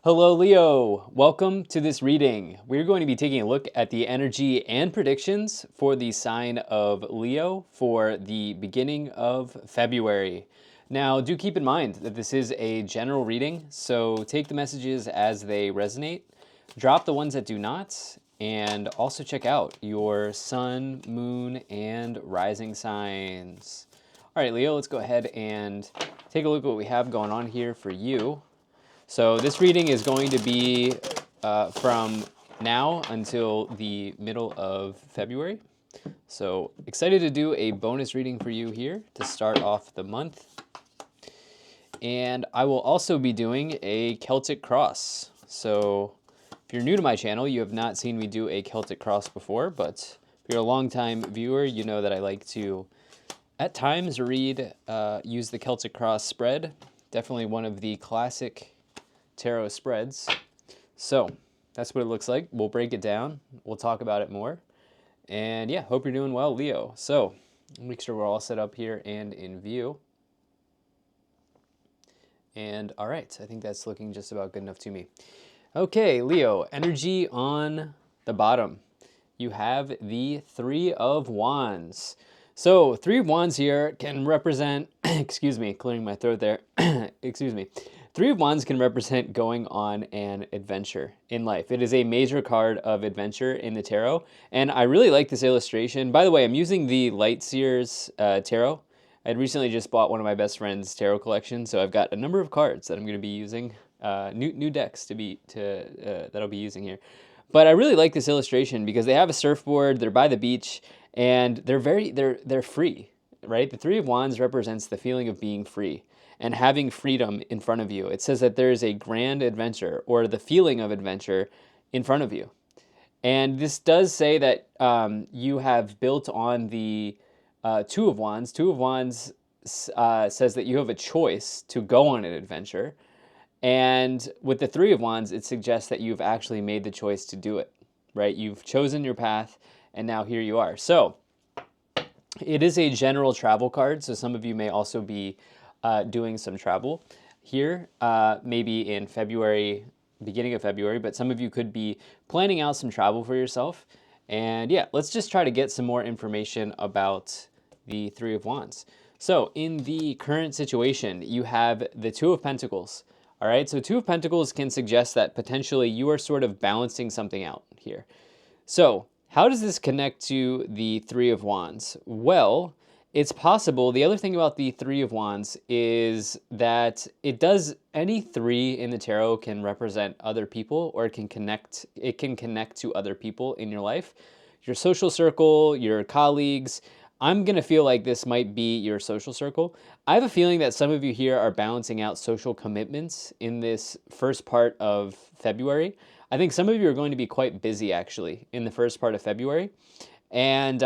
Hello, Leo. Welcome to this reading. We're going to be taking a look at the energy and predictions for the sign of Leo for the beginning of February. Now, do keep in mind that this is a general reading, so take the messages as they resonate, drop the ones that do not, and also check out your sun, moon, and rising signs. All right, Leo, let's go ahead and take a look at what we have going on here for you. So this reading is going to be from now until the middle of February. So excited to do a bonus reading for you here to start off the month. And I will also be doing a Celtic cross. So if you're new to my channel, you have not seen me do a Celtic cross before, but if you're a longtime viewer, you know that I like to, at times, use the Celtic cross spread. Definitely one of the classic tarot spreads. So that's what it looks like. We'll break it down. We'll talk about it more. And yeah, hope you're doing well, Leo. So make sure we're all set up here and in view. And all right, I think that's looking just about good enough to me. Okay, Leo, energy on the bottom. You have the Three of Wands. So Three of Wands here can represent, excuse me, clearing my throat there, excuse me. Three of Wands can represent going on an adventure in life. It is a major card of adventure in the tarot, and I really like this illustration. By the way, I'm using the Lightseer's tarot. I had recently just bought one of my best friend's tarot collection, so I've got a number of cards that I'm going to be using, new decks that I'll be using here. But I really like this illustration because they have a surfboard, they're by the beach, and they're free, right? The Three of Wands represents the feeling of being free and having freedom in front of you. It says that there is a grand adventure or the feeling of adventure in front of you. And this does say that you have built on the Two of Wands. Two of Wands says that you have a choice to go on an adventure. And with the Three of Wands, it suggests that you've actually made the choice to do it, right? You've chosen your path, and now here you are. So it is a general travel card, so some of you may also be doing some travel here, maybe in February, beginning of February, but some of you could be planning out some travel for yourself. And yeah, let's just try to get some more information about the Three of Wands. So in the current situation, you have the Two of Pentacles. All right, so Two of Pentacles can suggest that potentially you are sort of balancing something out here. So how does this connect to the Three of Wands? Well, it's possible. The other thing about the Three of Wands is that any three in the tarot can represent other people, or it can connect to other people in your life, your social circle, your colleagues. I'm going to feel like this might be your social circle. I have a feeling that some of you here are balancing out social commitments in this first part of February. I think some of you are going to be quite busy, actually, in the first part of February. And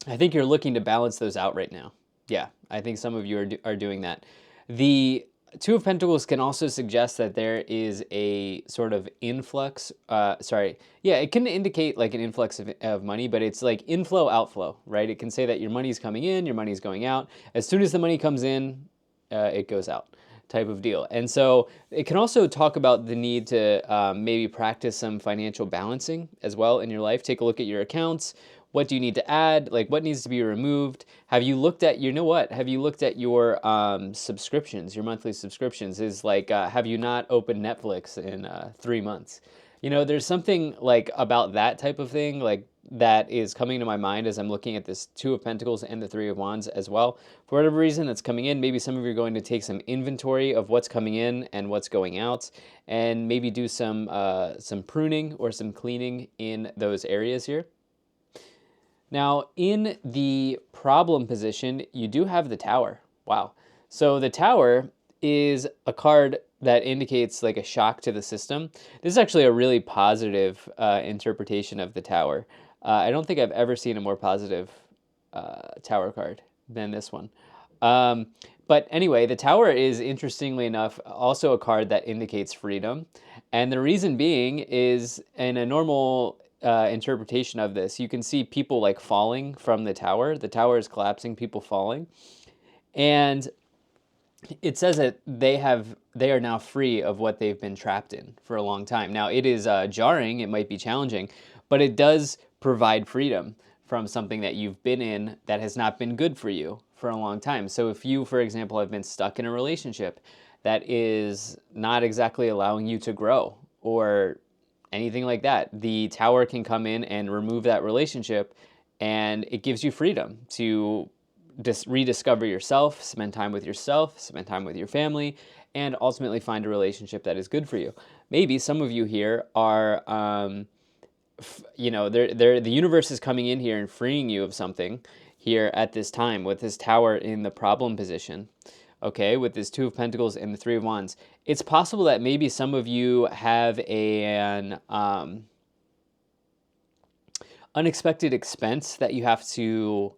I think you're looking to balance those out right now. Yeah, I think some of you are doing that. The Two of Pentacles can also suggest that there is a sort of influx. It can indicate like an influx of money, but it's like inflow, outflow, right? It can say that your money's coming in, your money's going out. As soon as the money comes in, it goes out, type of deal. And so it can also talk about the need to maybe practice some financial balancing as well in your life. Take a look at your accounts. What do you need to add? Like, what needs to be removed? Have you looked at, Have you looked at your subscriptions, your monthly subscriptions? Have you not opened Netflix in 3 months? There's something like about that type of thing, like that is coming to my mind as I'm looking at this Two of Pentacles and the Three of Wands as well. For whatever reason that's coming in, maybe some of you are going to take some inventory of what's coming in and what's going out, and maybe do some pruning or some cleaning in those areas here. Now, in the problem position, you do have the Tower. Wow. So the Tower is a card that indicates like a shock to the system. This is actually a really positive interpretation of the Tower. I don't think I've ever seen a more positive Tower card than this one. But anyway, the Tower is, interestingly enough, also a card that indicates freedom. And the reason being is, in a normal interpretation of this, you can see people like falling from the tower. The tower is collapsing, people falling. And it says that they are now free of what they've been trapped in for a long time. Now it is jarring, it might be challenging, but it does provide freedom from something that you've been in that has not been good for you for a long time. So if you, for example, have been stuck in a relationship that is not exactly allowing you to grow or anything like that, the tower can come in and remove that relationship, and it gives you freedom to rediscover yourself, spend time with your family, and ultimately find a relationship that is good for you. Maybe some of you here are, the universe is coming in here and freeing you of something here at this time with this tower in the problem position. Okay, with this Two of Pentacles and the Three of Wands, it's possible that maybe some of you have an unexpected expense that you have to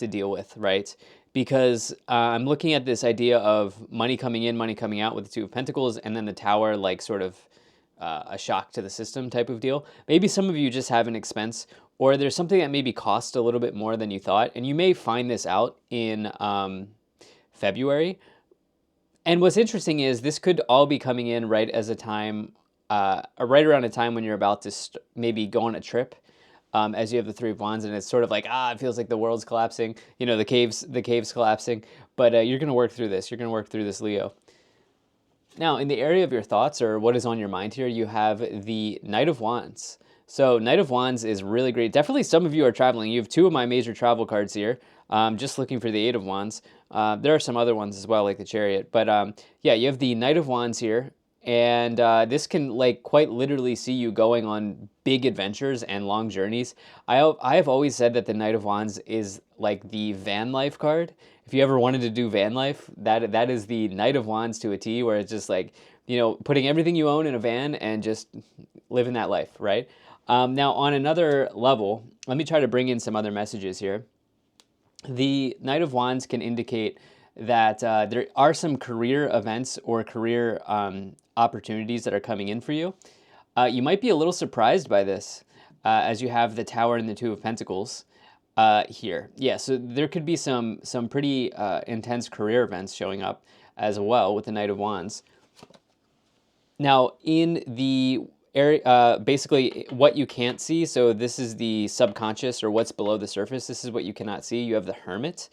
deal with, right? Because I'm looking at this idea of money coming in, money coming out with the Two of Pentacles, and then the Tower, like sort of a shock to the system type of deal. Maybe some of you just have an expense, or there's something that maybe cost a little bit more than you thought, and you may find this out in February. And what's interesting is this could all be coming in right as a time, right around a time when you're about to maybe go on a trip, as you have the Three of Wands, and it's sort of like, it feels like the world's collapsing, the cave's collapsing, but you're going to work through this. You're going to work through this, Leo. Now, in the area of your thoughts or what is on your mind here, you have the Knight of Wands. So Knight of Wands is really great. Definitely some of you are traveling. You have two of my major travel cards here. Just looking for the Eight of Wands. There are some other ones as well, like the Chariot. But yeah, you have the Knight of Wands here. And this can like quite literally see you going on big adventures and long journeys. I have always said that the Knight of Wands is like the van life card. If you ever wanted to do van life, that is the Knight of Wands to a T, where it's just like, putting everything you own in a van and just living that life, right? Now, on another level, let me try to bring in some other messages here. The Knight of Wands can indicate that there are some career events or career opportunities that are coming in for you. You might be a little surprised by this, as you have the Tower and the Two of Pentacles here. Yeah, so there could be some pretty intense career events showing up as well with the Knight of Wands. Now, in the area, basically what you can't see, so this is the subconscious or what's below the surface. This is what you cannot see. You have the Hermit.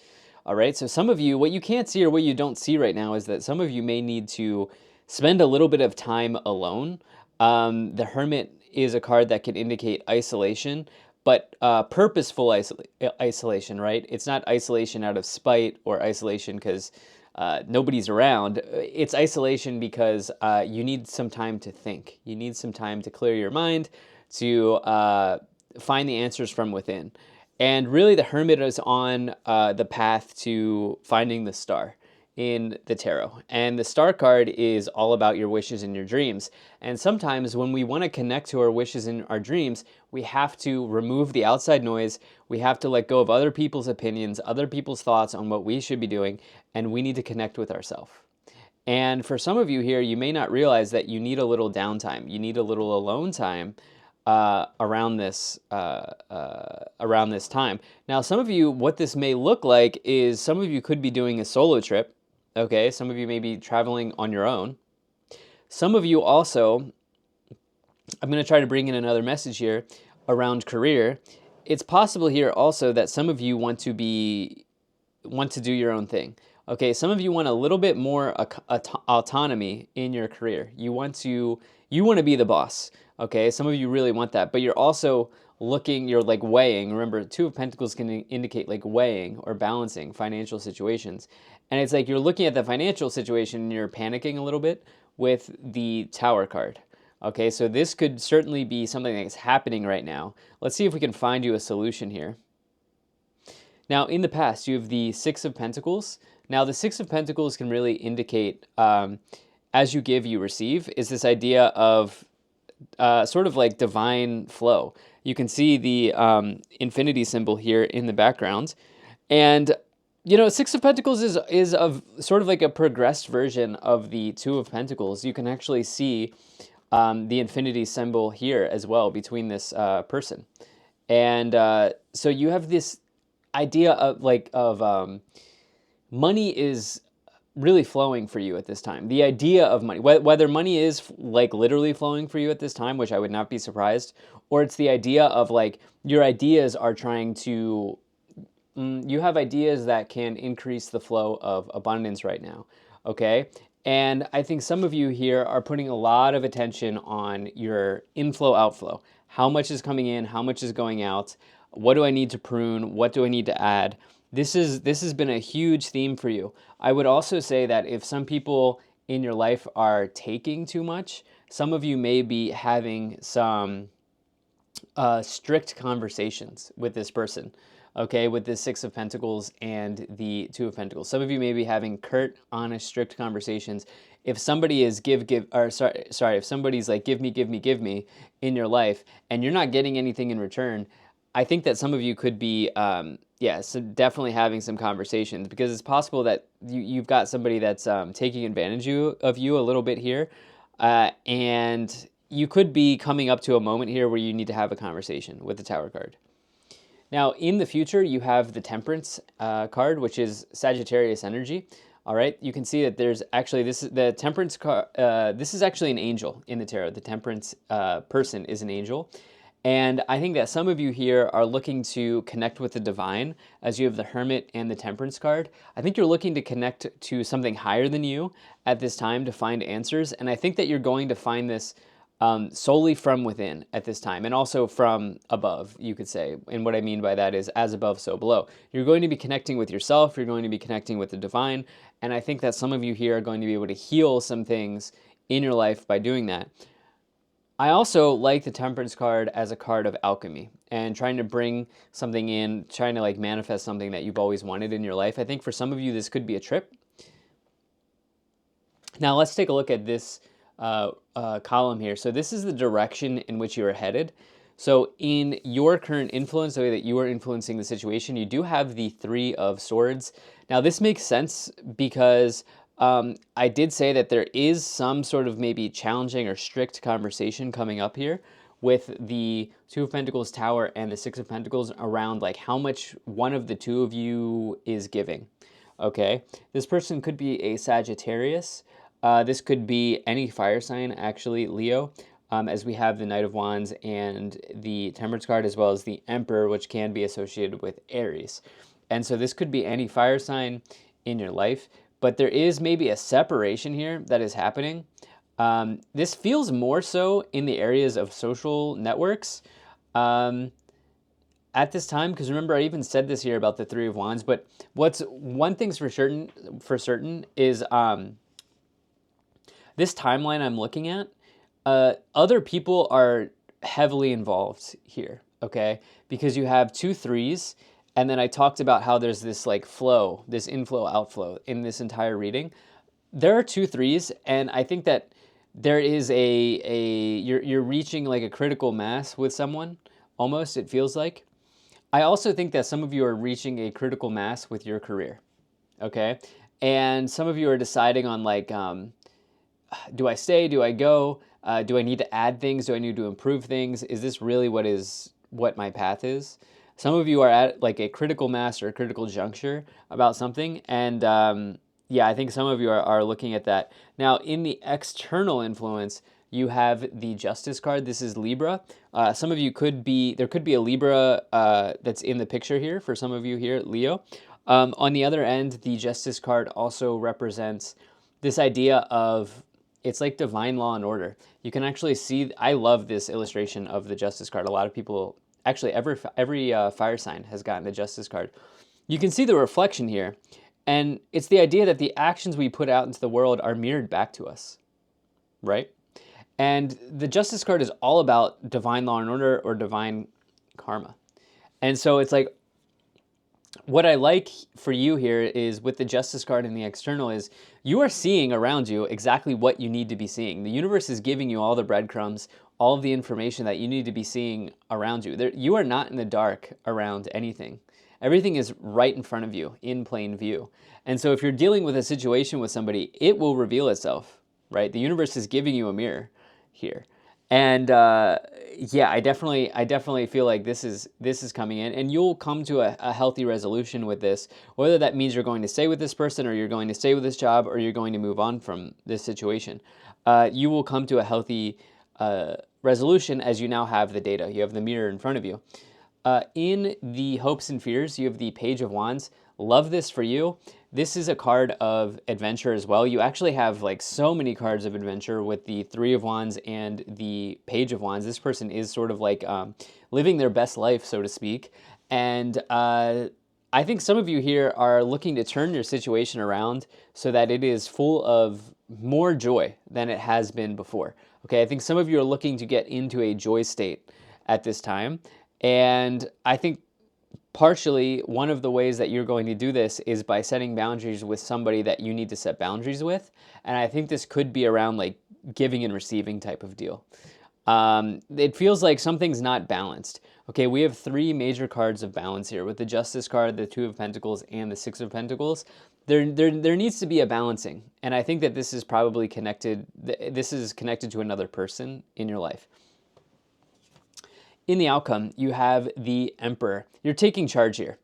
All right, so some of you, what you can't see or what you don't see right now is that some of you may need to spend a little bit of time alone. The Hermit is a card that can indicate isolation, but purposeful isolation, right? It's not isolation out of spite or isolation because nobody's around. It's isolation because you need some time to think. You need some time to clear your mind, to find the answers from within. And really, the Hermit is on the path to finding the star in the tarot. And the star card is all about your wishes and your dreams. And sometimes when we want to connect to our wishes and our dreams, we have to remove the outside noise. We have to let go of other people's opinions, other people's thoughts on what we should be doing, and we need to connect with ourselves. And for some of you here, you may not realize that you need a little downtime. You need a little alone time around this time. Now, some of you, what this may look like is some of you could be doing a solo trip. Okay, some of you may be traveling on your own. Some of you also, I'm going to try to bring in another message here around career. It's possible here also that some of you want to do your own thing. Okay, some of you want a little bit more autonomy in your career. You want to be the boss. Okay, some of you really want that, but you're also you're like weighing. Remember, Two of Pentacles can indicate like weighing or balancing financial situations. And it's like you're looking at the financial situation and you're panicking a little bit with the Tower card. Okay, so this could certainly be something that's happening right now. Let's see if we can find you a solution here. Now, in the past, you have the Six of Pentacles. Now, the Six of Pentacles can really indicate, as you give, you receive, is this idea of sort of like divine flow. You can see the infinity symbol here in the background. And, Six of Pentacles is of sort of like a progressed version of the Two of Pentacles. You can actually see the infinity symbol here as well between this person. And so you have this idea of money is really flowing for you at this time. The idea of money, whether money is like literally flowing for you at this time, which I would not be surprised, or it's the idea of like your ideas are trying to, you have ideas that can increase the flow of abundance right now. Okay. And I think some of you here are putting a lot of attention on your inflow outflow. How much is coming in? How much is going out? What do I need to prune? What do I need to add? This has been a huge theme for you. I would also say that if some people in your life are taking too much, some of you may be having some strict conversations with this person, okay, with the Six of Pentacles and the Two of Pentacles. Some of you may be having curt, honest, strict conversations. If somebody is if somebody's like give me in your life, and you're not getting anything in return, I think that some of you could be, so definitely having some conversations, because it's possible that you've got somebody that's taking advantage of you a little bit here, and you could be coming up to a moment here where you need to have a conversation with the Tower card. Now, in the future, you have the Temperance card, which is Sagittarius energy. All right, you can see that there's actually the Temperance card. This is actually an angel in the tarot. The Temperance person is an angel. And I think that some of you here are looking to connect with the divine, as you have the Hermit and the Temperance card. I think you're looking to connect to something higher than you at this time to find answers. And I think that you're going to find this solely from within at this time, and also from above, you could say. And what I mean by that is as above, so below. You're going to be connecting with yourself. You're going to be connecting with the divine. And I think that some of you here are going to be able to heal some things in your life by doing that. I also like the Temperance card as a card of alchemy and trying to bring something in, trying to like manifest something that you've always wanted in your life. I think for some of you, this could be a trip. Now let's take a look at this column here. So this is the direction in which you are headed. So in your current influence, the way that you are influencing the situation, you do have the Three of Swords. Now this makes sense because I did say that there is some sort of maybe challenging or strict conversation coming up here with the Two of Pentacles Tower and the Six of Pentacles around like how much one of the two of you is giving. Okay, this person could be a Sagittarius. This could be any fire sign, actually, Leo, as we have the Knight of Wands and the Temperance card, as well as the Emperor, which can be associated with Aries. And so this could be any fire sign in your life, but there is maybe a separation here that is happening. This feels more so in the areas of social networks at this time, because remember, I even said this here about the Three of Wands, but one thing's for certain is this timeline I'm looking at, other people are heavily involved here, okay? Because you have two threes, and then I talked about how there's this like flow, this inflow, outflow in this entire reading. There are two threes, and I think that there is you're reaching like a critical mass with someone, almost, it feels like. I also think that some of you are reaching a critical mass with your career, okay? And some of you are deciding on like, do I stay? Do I go? Do I need to add things? Do I need to improve things? Is this really what my path is? Some of you are at like a critical mass or a critical juncture about something. And yeah, I think some of you are looking at that. Now, in the external influence, you have the Justice card. This is Libra. Some of you there could be a Libra that's in the picture here for some of you here, Leo. On the other end, the Justice card also represents this idea of, it's like divine law and order. You can actually see, I love this illustration of the Justice card. A lot of people, actually every fire sign has gotten the Justice card. You can see the reflection here, and it's the idea that the actions we put out into the world are mirrored back to us, right? And the Justice card is all about divine law and order or divine karma. And so it's like, what I like for you here is with the Justice card in the external is you are seeing around you exactly what you need to be seeing. The universe is giving you all the breadcrumbs, all of the information that you need to be seeing around you. You are not in the dark around anything. Everything is right in front of you, in plain view. And so if you're dealing with a situation with somebody, it will reveal itself, right? The universe is giving you a mirror here. And yeah, I definitely feel like this is coming in, and you'll come to a healthy resolution with this. Whether that means you're going to stay with this person, or you're going to stay with this job, or you're going to move on from this situation, you will come to a healthy resolution as you now have the data. You have the mirror in front of you. In the hopes and fears, you have the Page of Wands. Love this for you. This is a card of adventure as well. You actually have like so many cards of adventure with the Three of Wands and the Page of Wands. This person is sort of like living their best life, so to speak. And I think some of you here are looking to turn your situation around so that it is full of more joy than it has been before. Okay, I think some of you are looking to get into a joy state at this time. And I think partially one of the ways that you're going to do this is by setting boundaries with somebody that you need to set boundaries with. And I think this could be around like giving and receiving type of deal. It feels like something's not balanced. Okay, we have three major cards of balance here with the Justice card, the Two of Pentacles, and the Six of Pentacles. There needs to be a balancing. And I think that this is probably connected. This is connected to another person in your life. In the outcome, you have the Emperor. You're taking charge here.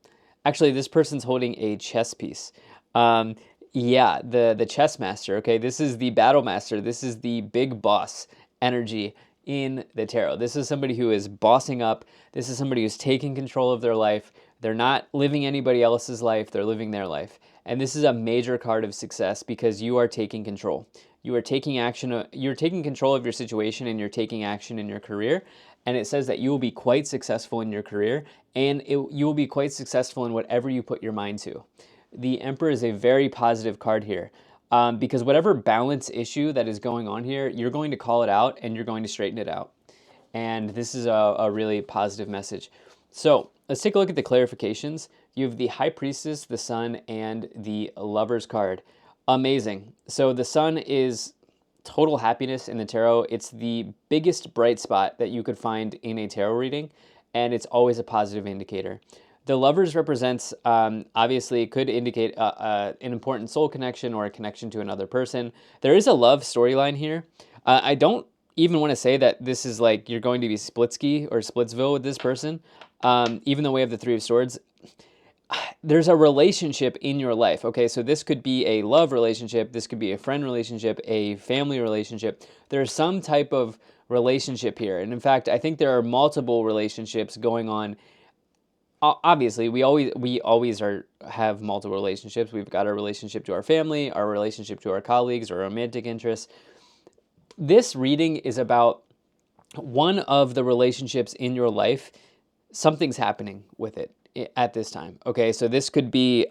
Actually, this person's holding a chess piece. Yeah, the chess master, okay? This is the battle master. This is the big boss energy in the tarot. This is somebody who is bossing up. This is somebody who's taking control of their life. They're not living anybody else's life. They're living their life. And this is a major card of success because you are taking control. You are taking action. You're taking control of your situation, and you're taking action in your career. And it says that you will be quite successful in your career, and you will be quite successful in whatever you put your mind to. The Emperor is a very positive card here because whatever balance issue that is going on here, you're going to call it out and you're going to straighten it out. And this is a really positive message. So let's take a look at the clarifications. You have the High Priestess, the Sun, and the Lover's card. Amazing. So the Sun is total happiness in the tarot. It's the biggest bright spot that you could find in a tarot reading, and it's always a positive indicator. The Lovers represents, obviously, it could indicate an important soul connection or a connection to another person. There is a love storyline here. I don't even want to say that this is like you're going to be Splitsky or Splitsville with this person, even though we have the Three of Swords. There's a relationship in your life, okay? So this could be a love relationship, this could be a friend relationship, a family relationship. There's some type of relationship here. And in fact, I think there are multiple relationships going on. Obviously, we always have multiple relationships. We've got our relationship to our family, our relationship to our colleagues, our romantic interests. This reading is about one of the relationships in your life. Something's happening with it at this time. Okay, so this could be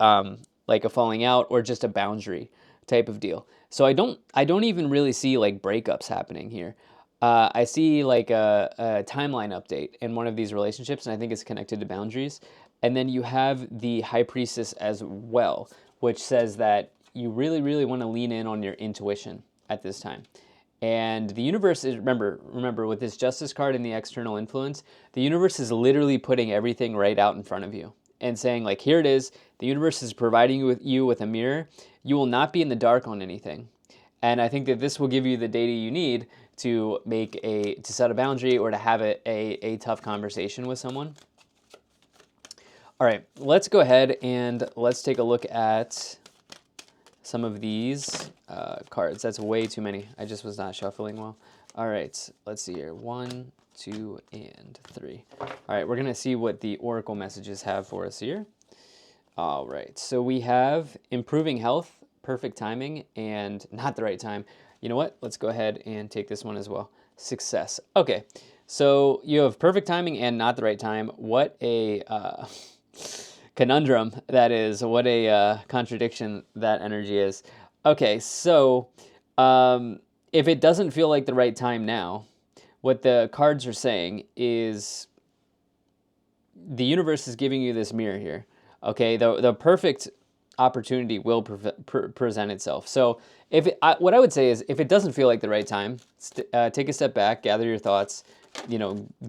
like a falling out or just a boundary type of deal. So I don't even really see like breakups happening here. I see like a timeline update in one of these relationships, and I think it's connected to boundaries. And then you have the High Priestess as well, which says that you really, really want to lean in on your intuition at this time. And the universe is, remember with this Justice card and the external influence, the universe is literally putting everything right out in front of you and saying like, here it is. The universe is providing you with a mirror. You will not be in the dark on anything. And I think that this will give you the data you need to set a boundary or to have a tough conversation with someone. All right, let's go ahead and let's take a look at some of these cards. That's way too many. I just was not shuffling well. All right, let's see here. 1, 2, and 3. All right, we're going to see what the Oracle messages have for us here. All right, so we have improving health, perfect timing, and not the right time. You know what? Let's go ahead and take this one as well. Success. Okay, so you have perfect timing and not the right time. What a conundrum that is. What a contradiction that energy is. Okay, so if it doesn't feel like the right time now, what the cards are saying is the universe is giving you this mirror here. Okay, the perfect opportunity will present itself. So what I would say is if it doesn't feel like the right time, take a step back, gather your thoughts,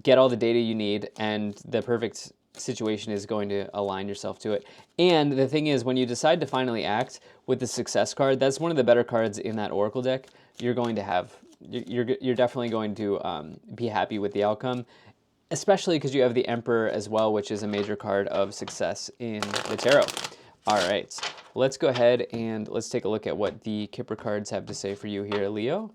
get all the data you need, and the perfect situation is going to align yourself to it. And the thing is, when you decide to finally act with the Success card, that's one of the better cards in that Oracle deck. You're going to have you're definitely going to be happy with the outcome, especially because you have the Emperor as well, which is a major card of success in the tarot. All right, let's go ahead and let's take a look at what the Kipper cards have to say for you here, Leo.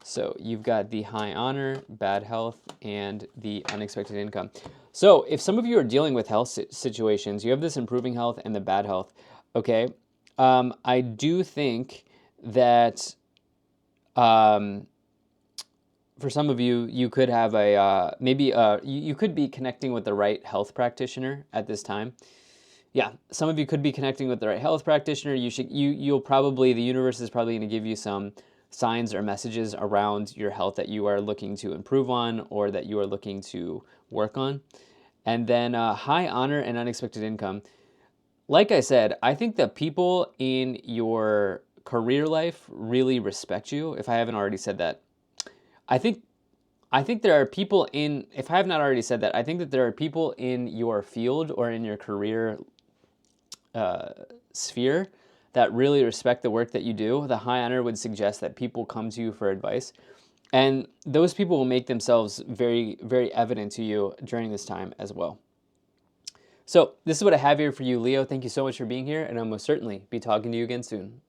So you've got the high honor, bad health, and the unexpected income. So if some of you are dealing with health situations, you have this improving health and the bad health, okay? I do think that for some of you, you could have a, you could be connecting with the right health practitioner at this time. Yeah, some of you could be connecting with the right health practitioner. You'll probably, the universe is probably going to give you some signs or messages around your health that you are looking to improve on or that you are looking to work on. And then high honor and unexpected income. Like I said, I think that people in your career life really respect you. If I haven't already said that, I think there are people in, if I have not already said that, I think that there are people in your field or in your career sphere that really respect the work that you do. The high honor would suggest that people come to you for advice. And those people will make themselves very, very evident to you during this time as well. So this is what I have here for you, Leo. Thank you so much for being here, and I'll most certainly be talking to you again soon.